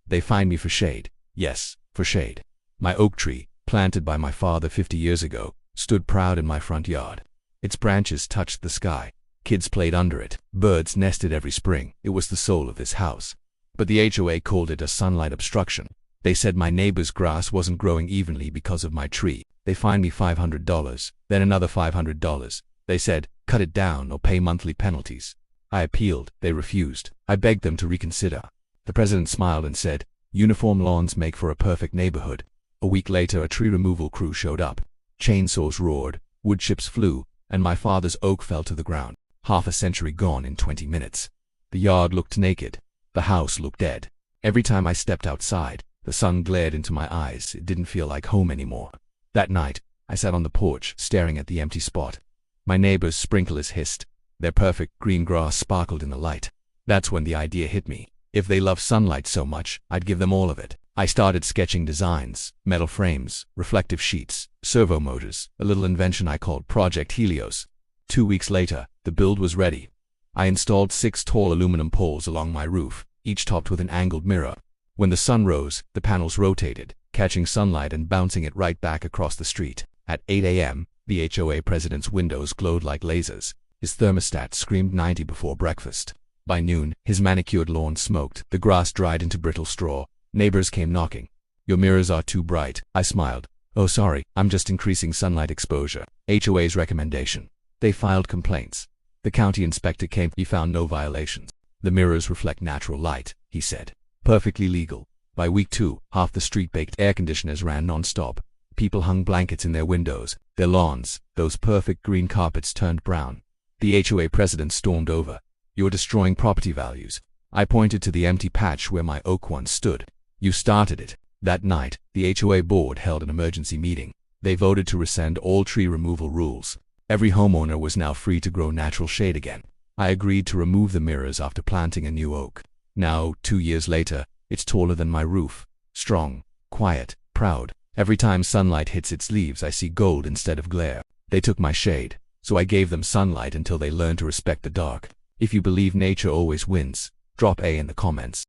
They fined me for shade. Yes, for shade. My oak tree, planted by my father 50 years ago, stood proud in my front yard. Its branches touched the sky. Kids played under it. Birds nested every spring. It was the soul of this house. But the HOA called it a sunlight obstruction. They said my neighbor's grass wasn't growing evenly because of my tree. They fined me $500, then another $500. They said, cut it down or pay monthly penalties. I appealed. They refused. I begged them to reconsider. The president smiled and said, uniform lawns make for a perfect neighborhood. A week later, a tree removal crew showed up. Chainsaws roared, wood chips flew, and my father's oak fell to the ground. Half a century gone in 20 minutes. The yard looked naked. The house looked dead. Every time I stepped outside, the sun glared into my eyes. It didn't feel like home anymore. That night, I sat on the porch, staring at the empty spot. My neighbor's sprinklers hissed. Their perfect green grass sparkled in the light. That's when the idea hit me. If they love sunlight so much, I'd give them all of it. I started sketching designs, metal frames, reflective sheets, servo motors, a little invention I called Project Helios. 2 weeks later, the build was ready. I installed 6 tall aluminum poles along my roof, each topped with an angled mirror. When the sun rose, the panels rotated, catching sunlight and bouncing it right back across the street. At 8 a.m., the HOA president's windows glowed like lasers. His thermostat screamed 90 before breakfast. By noon, his manicured lawn smoked. The grass dried into brittle straw. Neighbors came knocking. Your mirrors are too bright. I smiled. Oh, sorry, I'm just increasing sunlight exposure. HOA's recommendation. They filed complaints. The county inspector came. He found no violations. The mirrors reflect natural light, he said. Perfectly legal. By week 2, half the street baked air conditioners ran non-stop. People hung blankets in their windows. Their lawns, those perfect green carpets, turned brown. The HOA president stormed over. You're destroying property values. I pointed to the empty patch where my oak once stood. You started it. That night, the HOA board held an emergency meeting. They voted to rescind all tree removal rules. Every homeowner was now free to grow natural shade again. I agreed to remove the mirrors after planting a new oak. Now, 2 years later, it's taller than my roof. Strong, quiet, proud. Every time sunlight hits its leaves, I see gold instead of glare. They took my shade, so I gave them sunlight until they learned to respect the dark. If you believe nature always wins, drop A in the comments.